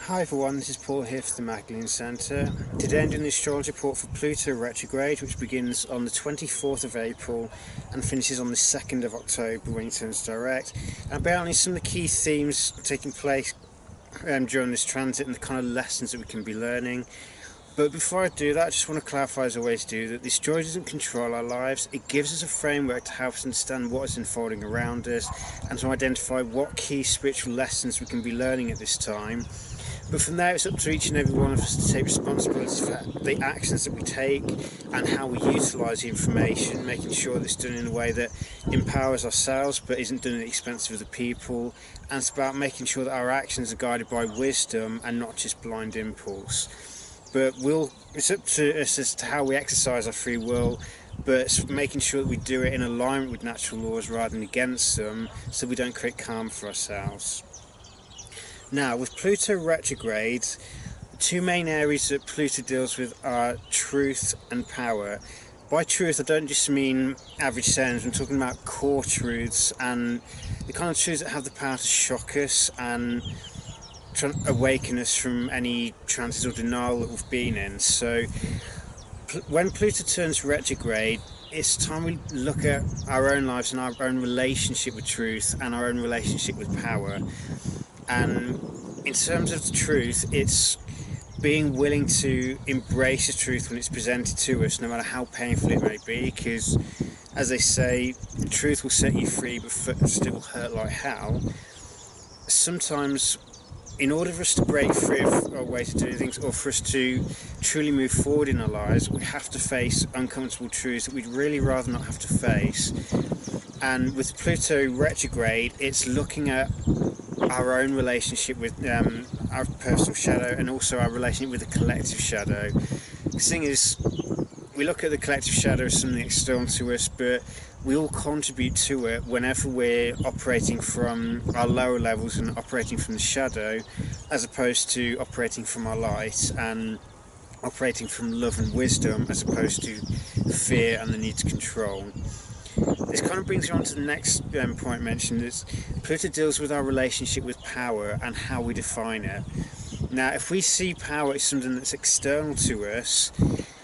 Hi everyone, this is Paul here for the Magdalene Centre. Today I'm doing the astrology report for Pluto Retrograde, which begins on the 24th of April and finishes on the 2nd of October when it turns direct. And apparently some of the key themes taking place during this transit and the kind of lessons that we can be learning. But before I do that, I just want to clarify, as I always do, that this astrology doesn't control our lives. It gives us a framework to help us understand what is unfolding around us and to identify what key spiritual lessons we can be learning at this time. But from there, it's up to each and every one of us to take responsibility for the actions that we take and how we utilise the information, making sure that it's done in a way that empowers ourselves but isn't done at the expense of other people. And it's about making sure that our actions are guided by wisdom and not just blind impulse. But it's up to us as to how we exercise our free will, but it's making sure that we do it in alignment with natural laws rather than against them, so we don't create karma for ourselves. Now, with Pluto retrograde, the two main areas that Pluto deals with are truth and power. By truth, I don't just mean average sense. I'm talking about core truths and the kind of truths that have the power to shock us and try to awaken us from any trances or denial that we've been in. So when Pluto turns retrograde, it's time we look at our own lives and our own relationship with truth and our own relationship with power. And in terms of the truth, it's being willing to embrace the truth when it's presented to us, no matter how painful it may be, because as they say, the truth will set you free but still hurt like hell. Sometimes, in order for us to break free of our way to do things, or for us to truly move forward in our lives, we have to face uncomfortable truths that we'd really rather not have to face. And with Pluto retrograde, it's looking at our own relationship with our personal shadow and also our relationship with the collective shadow. The thing is, we look at the collective shadow as something external to us, but we all contribute to it whenever we're operating from our lower levels and operating from the shadow, as opposed to operating from our light and operating from love and wisdom, as opposed to fear and the need to control. This kind of brings you on to the next point mentioned, is Pluto deals with our relationship with power and how we define it. Now, if we see power as something that's external to us,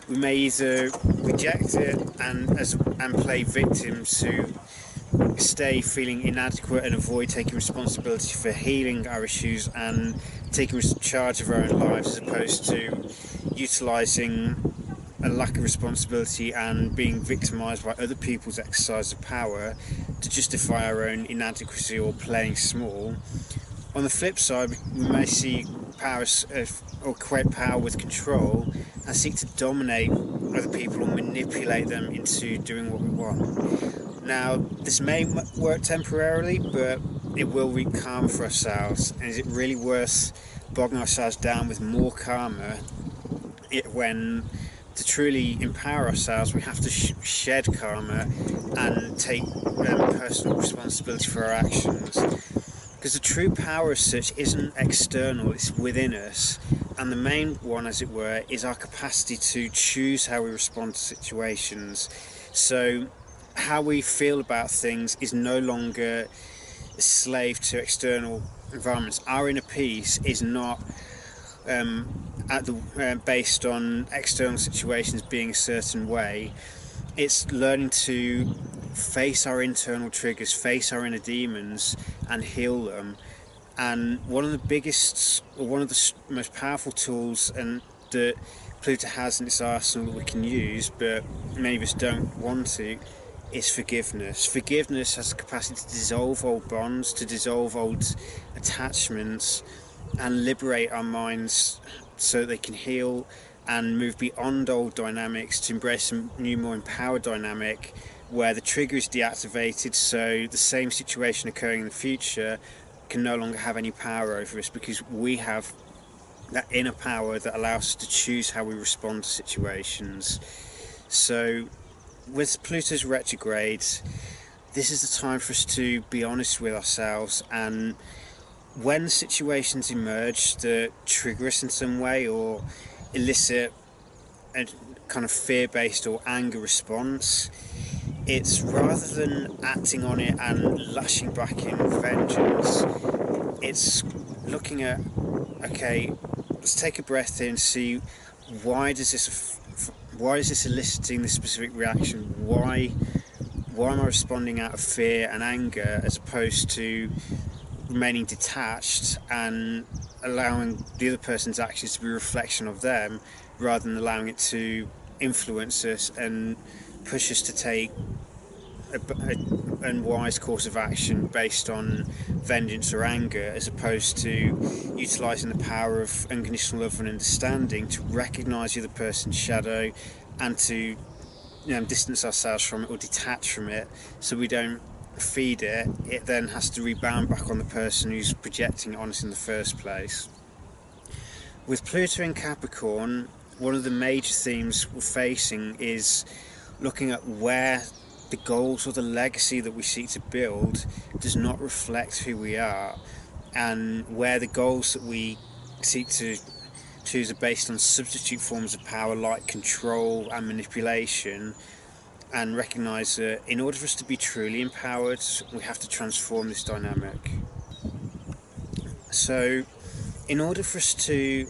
we may either reject it and play victim to stay feeling inadequate and avoid taking responsibility for healing our issues and taking charge of our own lives, as opposed to utilising a lack of responsibility and being victimised by other people's exercise of power to justify our own inadequacy or playing small. On the flip side, we may see power or equate power with control and seek to dominate other people or manipulate them into doing what we want. Now, this may work temporarily, but it will reap karma for ourselves. And is it really worth bogging ourselves down with more karma when to truly empower ourselves, we have to shed karma and take personal responsibility for our actions? Because the true power as such isn't external, it's within us. And the main one, as it were, is our capacity to choose how we respond to situations. So how we feel about things is no longer a slave to external environments. Our inner peace is not based on external situations being a certain way. It's learning to face our internal triggers, face our inner demons and heal them. And one of the most powerful tools that Pluto has in its arsenal that we can use, but many of us don't want to, is forgiveness. Forgiveness has the capacity to dissolve old bonds, to dissolve old attachments and liberate our minds so they can heal and move beyond old dynamics to embrace a new, more empowered dynamic where the trigger is deactivated, so the same situation occurring in the future can no longer have any power over us, because we have that inner power that allows us to choose how we respond to situations. So with Pluto's retrograde, this is the time for us to be honest with ourselves, and when situations emerge that trigger us in some way or elicit a kind of fear-based or anger response, it's rather than acting on it and lashing back in vengeance, it's looking at, okay, let's take a breath in and see why is this eliciting this specific reaction? Why am I responding out of fear and anger as opposed to remaining detached and allowing the other person's actions to be a reflection of them, rather than allowing it to influence us and push us to take an unwise course of action based on vengeance or anger, as opposed to utilising the power of unconditional love and understanding to recognise the other person's shadow and to distance ourselves from it or detach from it, so we don't feed it. It then has to rebound back on the person who's projecting it on us in the first place. With Pluto in Capricorn, one of the major themes we're facing is looking at where the goals or the legacy that we seek to build does not reflect who we are, and where the goals that we seek to choose are based on substitute forms of power like control and manipulation, and recognise that in order for us to be truly empowered, we have to transform this dynamic. So in order for us to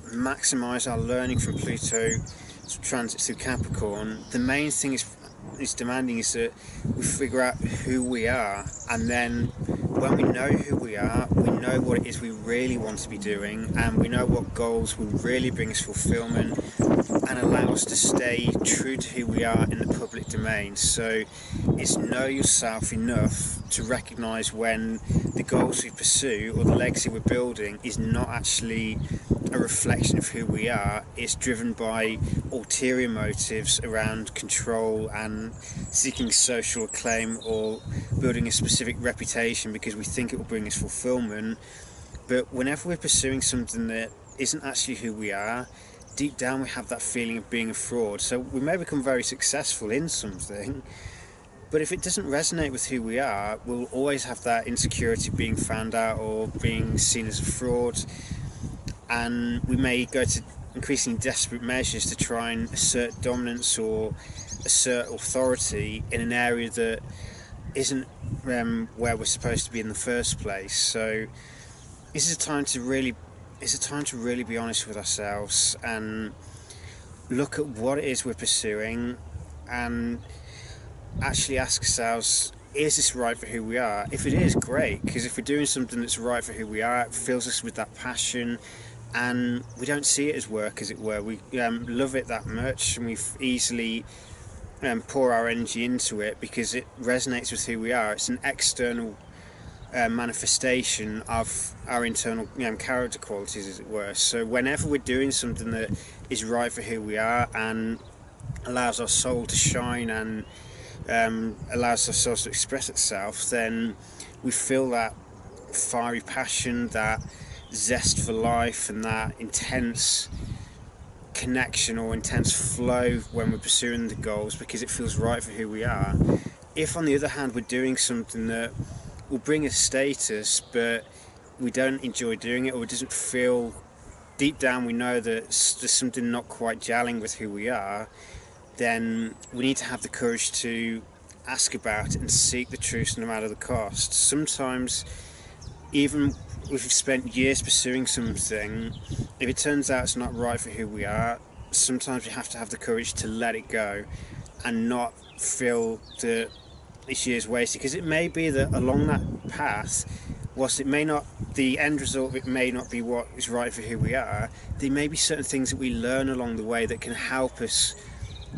maximise our learning from Pluto transit through Capricorn, the main thing is demanding is that we figure out who we are, and then when we know who we are, we know what it is we really want to be doing, and we know what goals will really bring us fulfillment and allow us to stay true to who we are in the public domain. So it's know yourself enough to recognise when the goals we pursue or the legacy we're building is not actually a reflection of who we are. It's driven by ulterior motives around control and seeking social acclaim or building a specific reputation because we think it will bring us fulfillment. But whenever we're pursuing something that isn't actually who we are, deep down we have that feeling of being a fraud. So we may become very successful in something, but if it doesn't resonate with who we are, we'll always have that insecurity of being found out or being seen as a fraud, and we may go to increasingly desperate measures to try and assert dominance or assert authority in an area that isn't where we're supposed to be in the first place. So this is a time to really be honest with ourselves and look at what it is we're pursuing and actually ask ourselves, is this right for who we are? If it is, great, because if we're doing something that's right for who we are, it fills us with that passion and we don't see it as work, as it were. We love it that much, and we easily pour our energy into it because it resonates with who we are. It's an external manifestation of our internal character qualities, as it were. So whenever we're doing something that is right for who we are and allows our soul to shine and allows ourselves to express itself, then we feel that fiery passion, that zest for life, and that intense connection or intense flow when we're pursuing the goals because it feels right for who we are. If on the other hand we're doing something that will bring us status but we don't enjoy doing it, or it doesn't feel, deep down we know that there's something not quite gelling with who we are, then we need to have the courage to ask about it and seek the truth no matter the cost. Sometimes even if we've spent years pursuing something, if it turns out it's not right for who we are, sometimes we have to have the courage to let it go and not feel that this year's wasted, because it may be that along that path, whilst it may not, the end result of it may not be what is right for who we are, there may be certain things that we learn along the way that can help us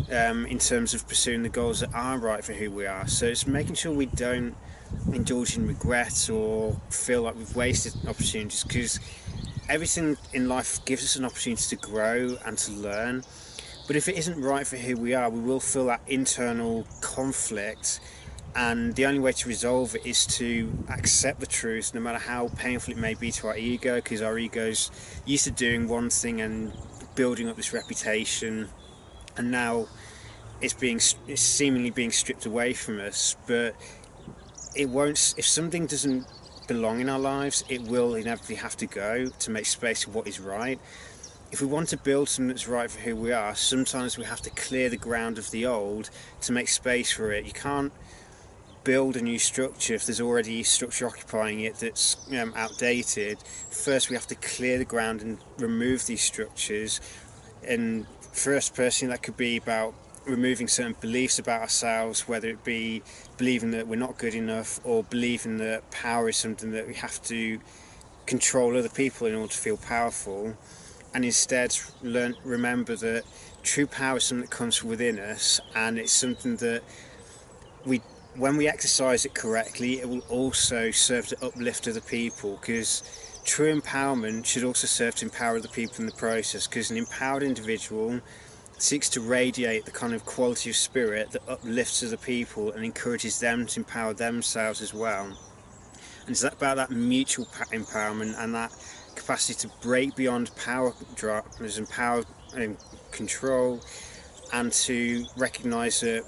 in terms of pursuing the goals that are right for who we are. So it's making sure we don't indulge in regrets or feel like we've wasted opportunities, because everything in life gives us an opportunity to grow and to learn. But if it isn't right for who we are, we will feel that internal conflict, and the only way to resolve it is to accept the truth, no matter how painful it may be to our ego, because our ego's used to doing one thing and building up this reputation, and now it's seemingly being stripped away from us. But it won't. If something doesn't belong in our lives, it will inevitably have to go to make space for what is right. If we want to build something that's right for who we are, sometimes we have to clear the ground of the old to make space for it. You can't build a new structure if there's already structure occupying it that's outdated. First we have to clear the ground and remove these structures. And for us personally, that could be about removing certain beliefs about ourselves, whether it be believing that we're not good enough or believing that power is something that we have to control other people in order to feel powerful, and instead remember that true power is something that comes from within us, and it's something that when we exercise it correctly, it will also serve to uplift other people, because true empowerment should also serve to empower other people in the process, because an empowered individual seeks to radiate the kind of quality of spirit that uplifts other people and encourages them to empower themselves as well. And it's about that mutual empowerment and that capacity to break beyond power dramas and power and control, and to recognise that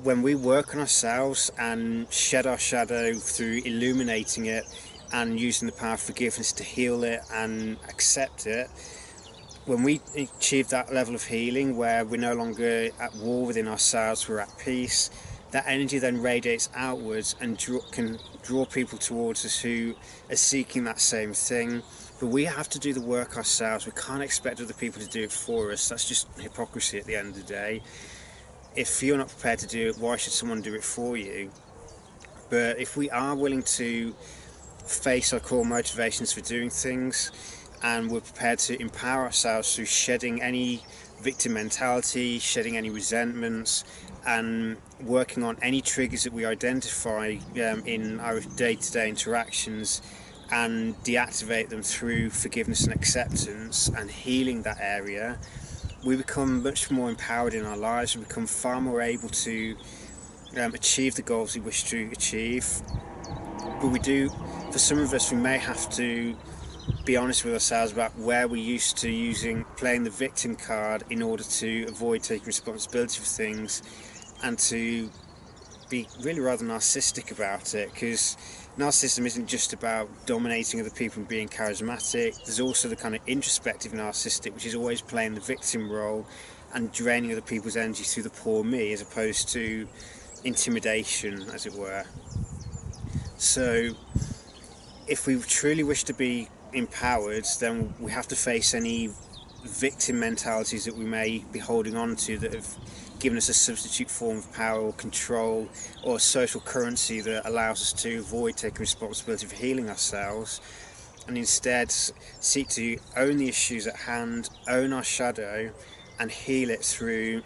when we work on ourselves and shed our shadow through illuminating it and using the power of forgiveness to heal it and accept it, when we achieve that level of healing where we're no longer at war within ourselves, we're at peace, that energy then radiates outwards and can draw people towards us who are seeking that same thing. But we have to do the work ourselves. We can't expect other people to do it for us. That's just hypocrisy at the end of the day. If you're not prepared to do it, why should someone do it for you? But if we are willing to face our core motivations for doing things, and we're prepared to empower ourselves through shedding any victim mentality, shedding any resentments, and working on any triggers that we identify in our day-to-day interactions, and deactivate them through forgiveness and acceptance and healing that area, we become much more empowered in our lives. We become far more able to achieve the goals we wish to achieve. But for some of us, we may have to be honest with ourselves about where we're used to playing the victim card in order to avoid taking responsibility for things, and to be really rather narcissistic about it, because narcissism isn't just about dominating other people and being charismatic. There's also the kind of introspective narcissistic, which is always playing the victim role and draining other people's energy through the poor me, as opposed to intimidation, as it were. So if we truly wish to be empowered, then we have to face any victim mentalities that we may be holding on to that have given us a substitute form of power or control or social currency that allows us to avoid taking responsibility for healing ourselves, and instead seek to own the issues at hand, own our shadow, and heal it through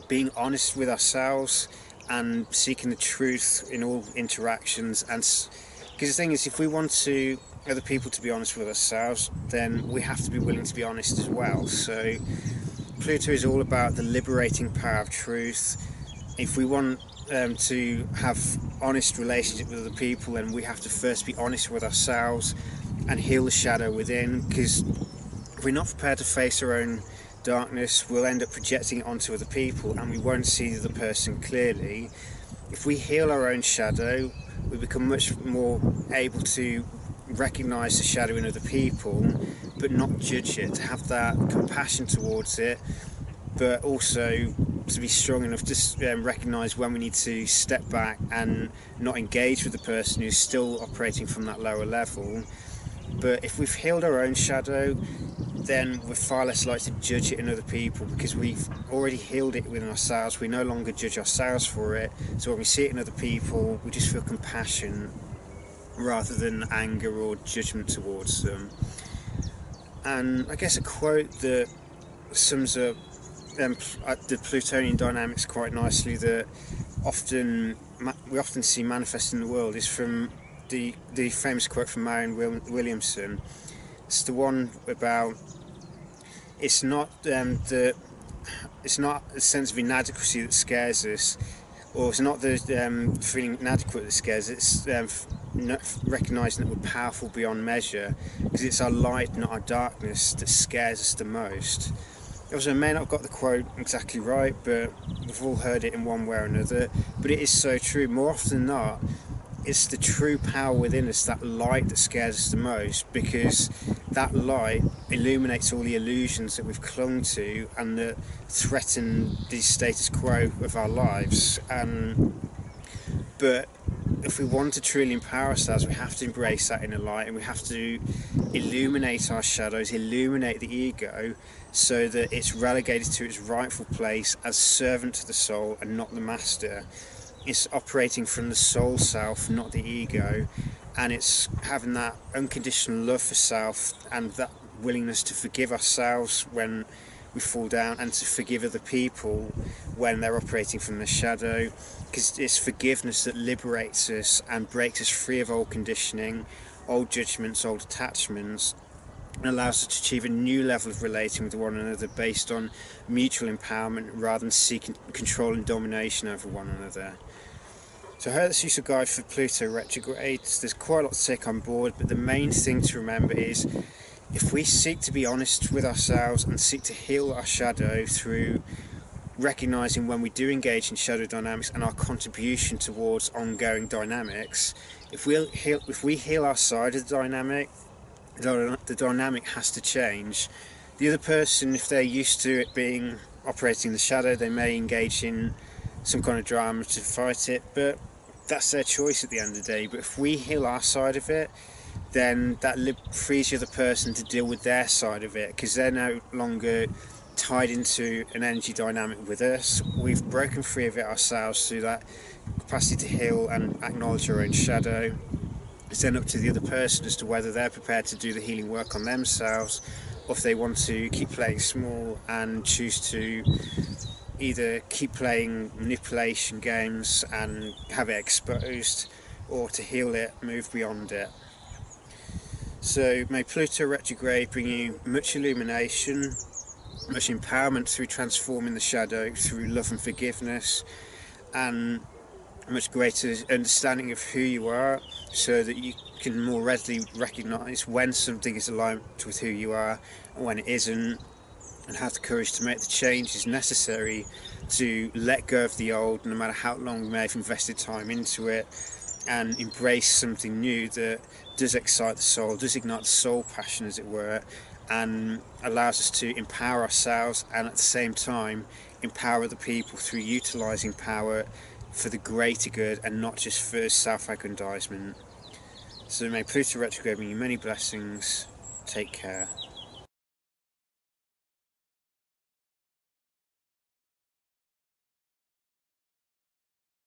being honest with ourselves and seeking the truth in all interactions. And because the thing is, if we want other people to be honest with ourselves, then we have to be willing to be honest as well. So Pluto is all about the liberating power of truth. If we want to have honest relationship with other people, then we have to first be honest with ourselves and heal the shadow within, because if we're not prepared to face our own darkness, we'll end up projecting it onto other people and we won't see the person clearly. If we heal our own shadow, we become much more able to recognise the shadow in other people, but not judge it, to have that compassion towards it, but also to be strong enough to recognise when we need to step back and not engage with the person who's still operating from that lower level. But if we've healed our own shadow, then we're far less likely to judge it in other people, because we've already healed it within ourselves. We no longer judge ourselves for it, so when we see it in other people, we just feel compassion rather than anger or judgment towards them. And I guess a quote that sums up the Plutonian dynamics quite nicely, that we often see manifest in the world, is from the famous quote from Marianne Williamson. It's the one about it's not a sense of inadequacy that scares us, or it's not the feeling inadequate that scares us. It's recognising that we're powerful beyond measure, because it's our light, not our darkness, that scares us the most. Also, I may not have got the quote exactly right, but we've all heard it in one way or another. But it is so true. More often than not, it's the true power within us, that light, that scares us the most, because that light illuminates all the illusions that we've clung to and that threaten the status quo of our lives. And But if we want to truly empower ourselves, we have to embrace that inner light, and we have to illuminate our shadows, illuminate the ego, so that it's relegated to its rightful place as servant to the soul and not the master. It's operating from the soul self, not the ego, and it's having that unconditional love for self and that willingness to forgive ourselves when we fall down, and to forgive other people when they're operating from the shadow, because it's forgiveness that liberates us and breaks us free of old conditioning, old judgments, old attachments, and allows us to achieve a new level of relating with one another based on mutual empowerment rather than seeking control and domination over one another. So I hope that's a useful guide for Pluto retrograde. There's quite a lot to take on board, but the main thing to remember is, if we seek to be honest with ourselves and seek to heal our shadow through recognizing when we do engage in shadow dynamics and our contribution towards ongoing dynamics, if we heal our side of the dynamic, the dynamic has to change. The other person, if they're used to it being operating in the shadow, they may engage in some kind of drama to fight it, but that's their choice at the end of the day. But if we heal our side of it, then that frees the other person to deal with their side of it, because they're no longer tied into an energy dynamic with us. We've broken free of it ourselves through that capacity to heal and acknowledge our own shadow. It's then up to the other person as to whether they're prepared to do the healing work on themselves, or if they want to keep playing small and choose to either keep playing manipulation games and have it exposed, or to heal it, move beyond it. So may Pluto retrograde bring you much illumination, much empowerment through transforming the shadow through love and forgiveness, and a much greater understanding of who you are, so that you can more readily recognise when something is aligned with who you are and when it isn't, and have the courage to make the changes necessary to let go of the old, no matter how long we may have invested time into it, and embrace something new that does excite the soul, does ignite the soul passion, as it were, and allows us to empower ourselves and at the same time empower other people through utilising power for the greater good and not just for self-aggrandisement. So may Pluto retrograde bring you many blessings. Take care.